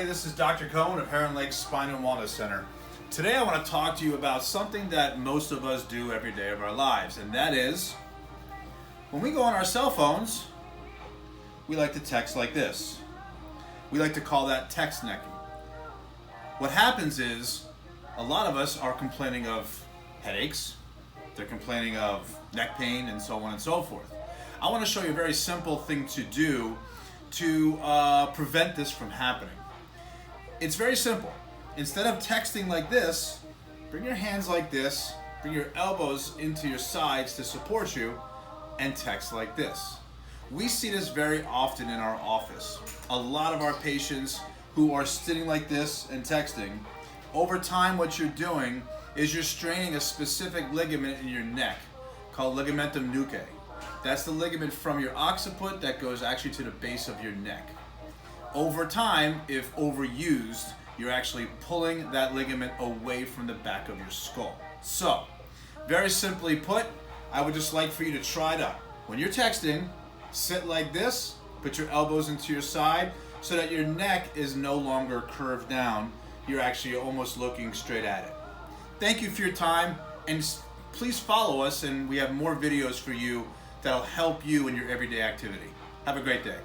everybody. This is Dr. Cohen of Heron Lakes Spine and Wellness Center. Today I want to talk to you about something that most of us do every day of our lives, and that is when we go on our cell phones, we like to text like this. We like to call that text necking. What happens is a lot of us are complaining of headaches, they're complaining of neck pain, and so on and so forth. I want to show you a very simple thing to do to prevent this from happening. It's very simple. Instead of texting like this, bring your hands like this, bring your elbows into your sides to support you, and text like this. We see this very often in our office. A lot of our patients who are sitting like this and texting, over time what you're doing is you're straining a specific ligament in your neck called ligamentum nuchae. That's the ligament from your occiput that goes actually to the base of your neck. Over time, if overused, you're actually pulling that ligament away from the back of your skull. So, very simply put, I would just like for you to try to, when you're texting, sit like this, put your elbows into your side so that your neck is no longer curved down. You're actually almost looking straight at it. Thank you for your time, and please follow us, and we have more videos for you that'll help you in your everyday activity. Have a great day.